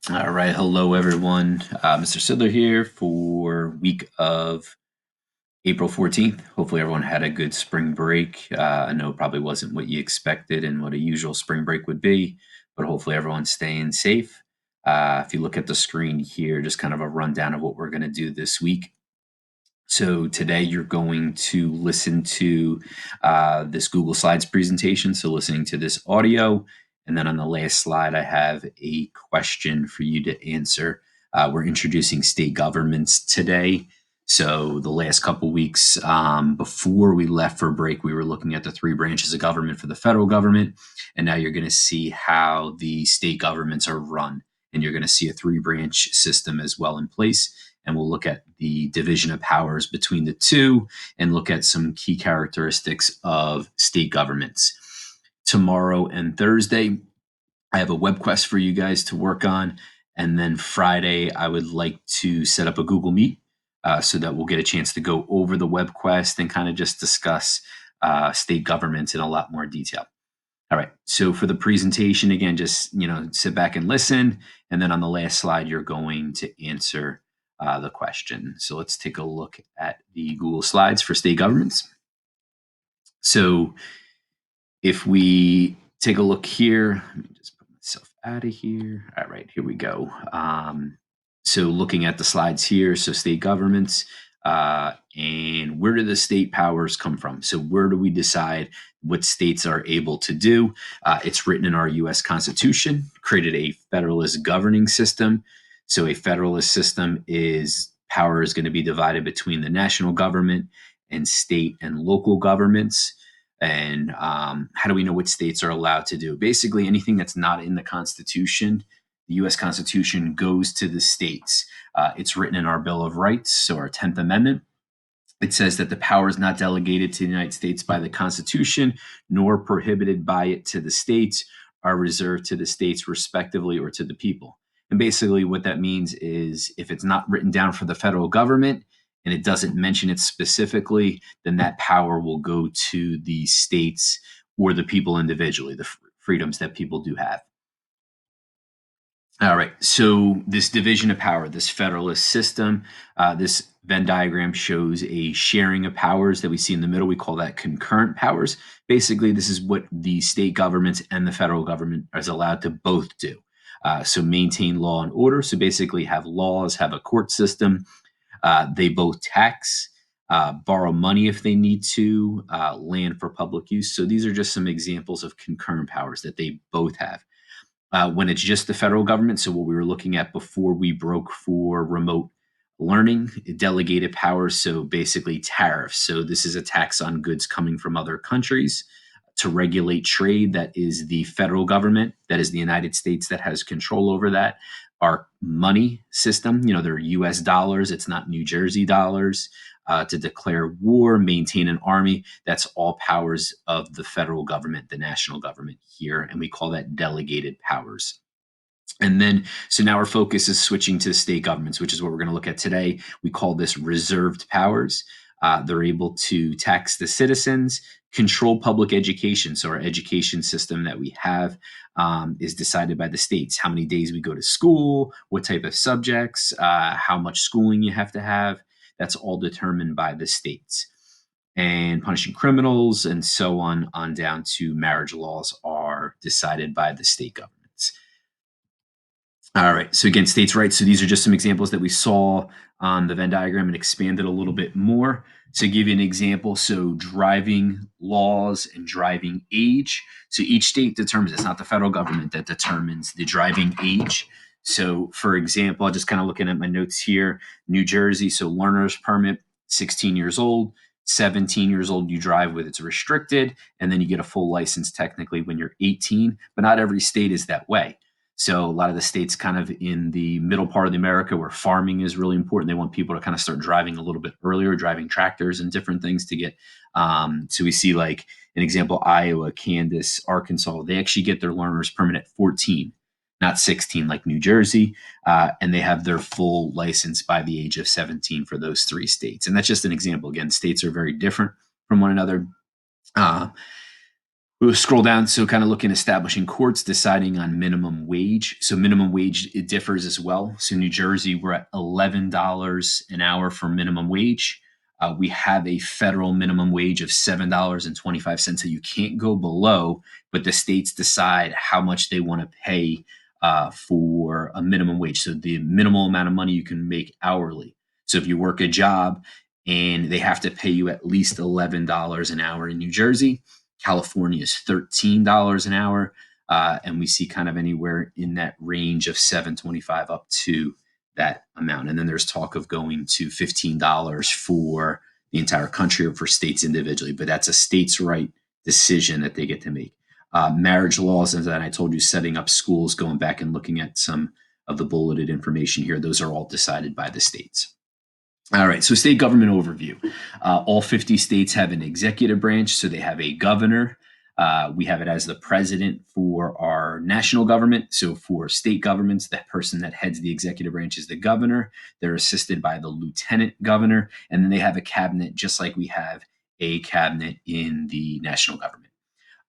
All right. Hello, everyone. Mr. Sidler here for week of April 14th. Hopefully, everyone had a good spring break. I know it probably wasn't what you expected and what a usual spring break would be, but hopefully, everyone's staying safe. If you look at the screen here, just kind of a rundown of what we're going to do this week. So today you're going to listen to this Google Slides presentation. So listening to this audio. And then on the last slide, I have a question for you to answer. We're introducing state governments today. So the last couple weeks before we left for break, we were looking at the three branches of government for the federal government. And now you're going to see how the state governments are run. And you're going to see a three-branch system as well in place, and we'll look at the division of powers between the two and look at some key characteristics of state governments. Tomorrow and Thursday, I have a web quest for you guys to work on. And then Friday, I would like to set up a Google Meet so that we'll get a chance to go over the web quest and kind of just discuss state governments in a lot more detail. All right. So for the presentation, again, just sit back and listen, and then on the last slide, you're going to answer the question. So let's take a look at the Google Slides for state governments. So if we take a look here, let me just put myself out of here. All right, here we go. So looking at the slides here, so state governments, and where do the state powers come from? So where do we decide what states are able to do? It's written in our U.S. Constitution, created a federalist governing system. So a federalist system is power is going to be divided between the national government and state and local governments. And how do we know what states are allowed to do? Basically, anything that's not in the Constitution, the U.S. Constitution goes to the states. It's written in our Bill of Rights, so our 10th Amendment. It says that the power is not delegated to the United States by the Constitution, nor prohibited by it to the states, are reserved to the states respectively or to the people. And basically, what that means is if it's not written down for the federal government and it doesn't mention it specifically, then that power will go to the states or the people individually, the freedoms that people do have. All right. So this division of power, this federalist system, this Venn diagram shows a sharing of powers that we see in the middle. We call that concurrent powers. Basically, this is what the state governments and the federal government is allowed to both do. So maintain law and order. So basically have laws, have a court system. They both tax, borrow money if they need to, land for public use. So these are just some examples of concurrent powers that they both have. When it's just the federal government, so what we were looking at before we broke for remote learning, delegated powers, so basically tariffs. So this is a tax on goods coming from other countries to regulate trade. That is the federal government, that is the United States that has control over that. Our money system, they're US dollars, it's not New Jersey dollars. To declare war, maintain an army, that's all powers of the federal government, the national government here, and we call that delegated powers. And then, so now our focus is switching to state governments, which is what we're going to look at today. We call this reserved powers. They're able to tax the citizens, control public education. So our education system that we have is decided by the states. How many days we go to school, what type of subjects, how much schooling you have to have. That's all determined by the states. And punishing criminals and so on down to marriage laws are decided by the state governments. All right. So again, states' rights. So these are just some examples that we saw on the Venn diagram and expanded a little bit more. To give you an example, so driving laws and driving age. So each state determines, it's not the federal government that determines the driving age. So for example, just kind of looking at my notes here, New Jersey, so learner's permit, 16 years old, 17 years old, you drive with, it's restricted, and then you get a full license technically when you're 18, but not every state is that way. So a lot of the states kind of in the middle part of the America where farming is really important. They want people to kind of start driving a little bit earlier, driving tractors and different things to get. So we see like an example, Iowa, Kansas, Arkansas, they actually get their learner's permit at 14, not 16 like New Jersey. And they have their full license by the age of 17 for those three states. And that's just an example. Again, states are very different from one another. We'll scroll down, so kind of looking establishing courts deciding on minimum wage. So minimum wage, it differs as well. So New Jersey, we're at $11 an hour for minimum wage. We have a federal minimum wage of $7.25 that you can't go below, but the states decide how much they want to pay for a minimum wage. So the minimal amount of money you can make hourly. So if you work a job and they have to pay you at least $11 an hour in New Jersey, California is $13 an hour, and we see kind of anywhere in that range of 725 up to that amount. And then there's talk of going to $15 for the entire country or for states individually, but that's a states' right decision that they get to make. Marriage laws, and then I told you, setting up schools, going back and looking at some of the bulleted information here, those are all decided by the states. All right, so state government overview. All 50 states have an executive branch, so they have a governor. We have it as the president for our national government. So for state governments, that person that heads the executive branch is the governor. They're assisted by the lieutenant governor, and then they have a cabinet, just like we have a cabinet in the national government.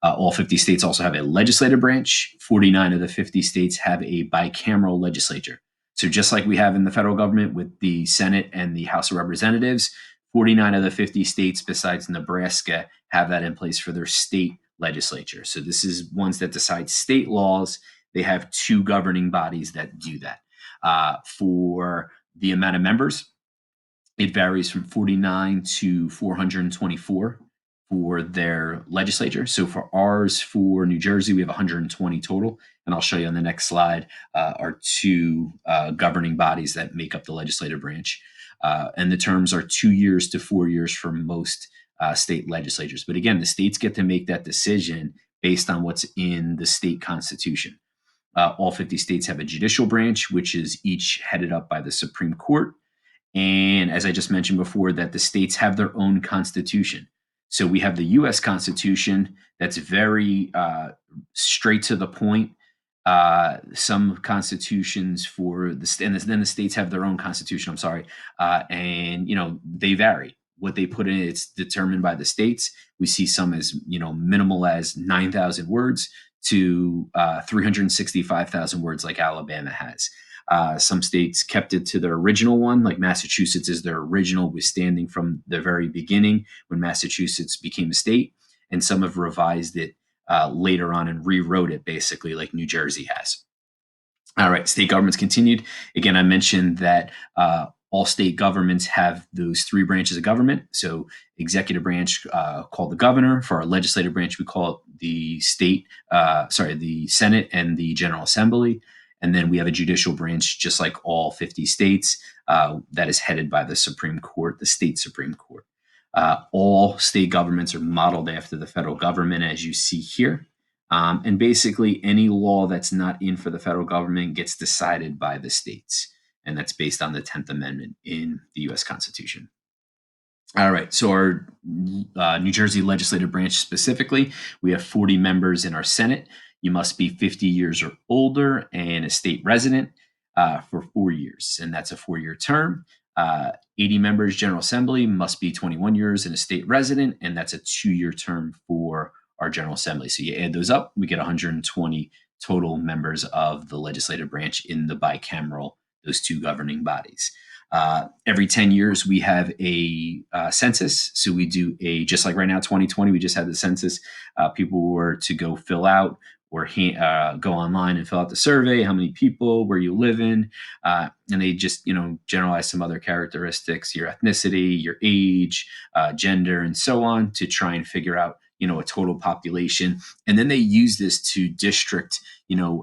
All 50 states also have a legislative branch. 49 of the 50 states have a bicameral legislature. So just like we have in the federal government with the Senate and the House of Representatives, 49 of the 50 states besides Nebraska have that in place for their state legislature. So this is ones that decide state laws. They have two governing bodies that do that. For the amount of members, it varies from 49 to 424 for their legislature. So for ours, for New Jersey, we have 120 total. And I'll show you on the next slide our two governing bodies that make up the legislative branch. And the terms are 2 years to 4 years for most state legislatures. But again, the states get to make that decision based on what's in the state constitution. All 50 states have a judicial branch, which is each headed up by the Supreme Court. And as I just mentioned before, that the states have their own constitution. So we have the U.S. Constitution that's very straight to the point. Some constitutions for the and then the states have their own constitution. I'm sorry, and they vary. What they put in, it's determined by the states. We see some as minimal as 9,000 words to 365,000 words, like Alabama has. Some states kept it to their original one, like Massachusetts is their original withstanding from the very beginning when Massachusetts became a state, and some have revised it later on and rewrote it basically like New Jersey has. All right, state governments continued. Again, I mentioned that all state governments have those three branches of government. So executive branch called the governor. For our legislative branch, we call it the the Senate and the General Assembly. And then we have a judicial branch, just like all 50 states, that is headed by the Supreme Court, the state Supreme Court. All state governments are modeled after the federal government, as you see here. And basically, any law that's not in for the federal government gets decided by the states. And that's based on the 10th Amendment in the U.S. Constitution. All right, so our New Jersey legislative branch specifically, we have 40 members in our Senate. You must be 50 years or older and a state resident for 4 years, and that's a 4-year term. 80 members, General Assembly, must be 21 years and a state resident, and that's a 2-year term for our General Assembly. So you add those up, we get 120 total members of the legislative branch in the bicameral, those two governing bodies. Every 10 years, we have a census. So we do just like right now, 2020, we just had the census. People were to go fill out or go online and fill out the survey, how many people, where you live in. And they just, generalize some other characteristics, your ethnicity, your age, gender, and so on to try and figure out, a total population. And then they use this to district,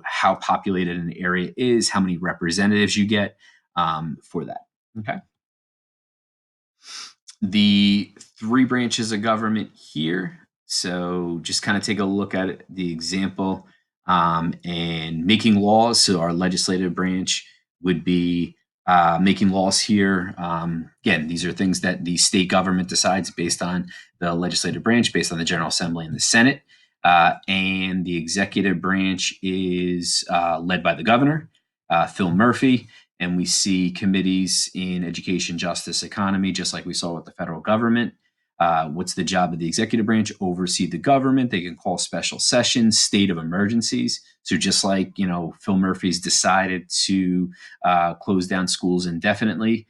how populated an area is, how many representatives you get for that. Okay. The three branches of government here. So just kind of take a look at the example and making laws. So our legislative branch would be making laws here. Again, these are things that the state government decides based on the legislative branch, based on the General Assembly and the Senate. And the executive branch is led by the governor, Phil Murphy. And we see committees in education, justice, economy, just like we saw with the federal government. What's the job of the executive branch? Oversee the government. They can call special sessions, state of emergencies. So just like, Phil Murphy's decided to close down schools indefinitely,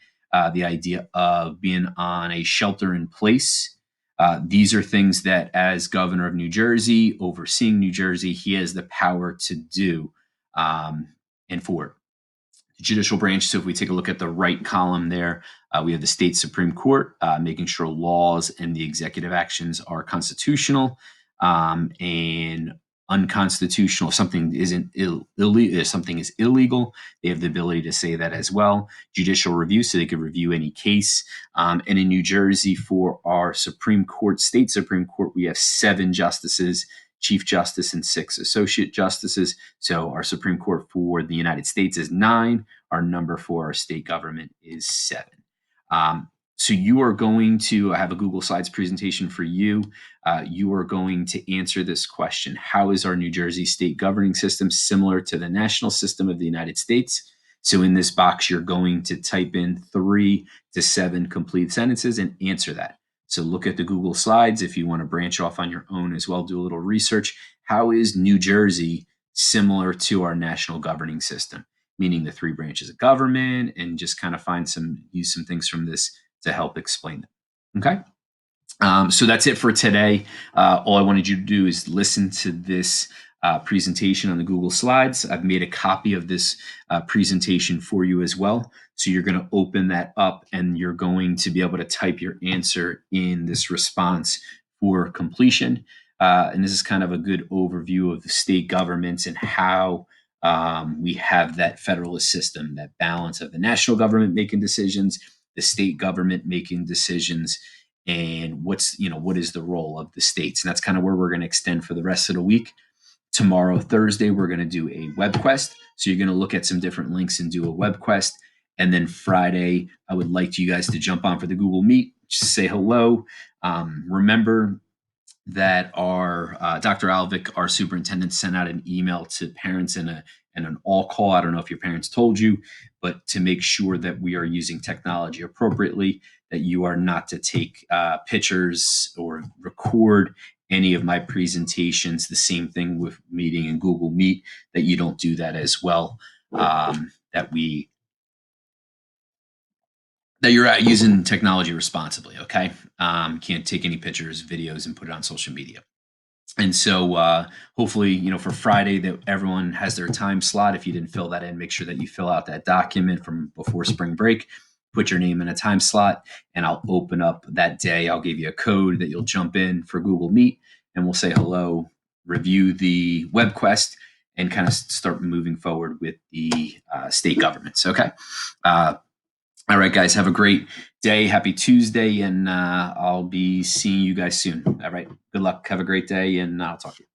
the idea of being on a shelter in place. These are things that, as governor of New Jersey, overseeing New Jersey, he has the power to do. And for the judicial branch. So if we take a look at the right column there, we have the state Supreme Court, making sure laws and the executive actions are constitutional and unconstitutional. If something isn't illegal, if something is illegal, they have the ability to say that as well. Judicial review, so they could review any case. And in New Jersey, for our Supreme Court, state Supreme Court, we have 7 justices, Chief Justice and 6 Associate Justices. So our Supreme Court for the United States is 9. Our number for our state government is 7. So you are going to have a Google Slides presentation for you. You are going to answer this question: how is our New Jersey state governing system similar to the national system of the United States? So in this box, you're going to type in 3 to 7 complete sentences and answer that. So look at the Google Slides. If you want to branch off on your own as well, do a little research. How is New Jersey similar to our national governing system? Meaning the 3 branches of government, and just kind of use some things from this to help explain them. Okay. So that's it for today. All I wanted you to do is listen to this presentation on the Google Slides. I've made a copy of this presentation for you as well. So you're going to open that up and you're going to be able to type your answer in this response for completion. And this is kind of a good overview of the state governments and how we have that federalist system, that balance of the national government making decisions, the state government making decisions, and what is the role of the states. And that's kind of where we're going to extend for the rest of the week. Tomorrow, Thursday, we're going to do a web quest. So you're going to look at some different links and do a web quest. And then Friday, I would like you guys to jump on for the Google Meet, just say hello. Remember that our Dr. Alvik, our superintendent, sent out an email to parents and an all call. I don't know if your parents told you, but to make sure that we are using technology appropriately, that you are not to take pictures or record any of my presentations. The same thing with meeting in Google Meet, that you don't do that as well. That you're using technology responsibly. Okay. Can't take any pictures, videos, and put it on social media. And so hopefully, for Friday, that everyone has their time slot. If you didn't fill that in, make sure that you fill out that document from before spring break, put your name in a time slot, and I'll open up that day. I'll give you a code that you'll jump in for Google Meet, and we'll say hello, review the web quest, and kind of start moving forward with the state governments. Okay. All right, guys, have a great day. Happy Tuesday, and I'll be seeing you guys soon. All right. Good luck. Have a great day, and I'll talk to you.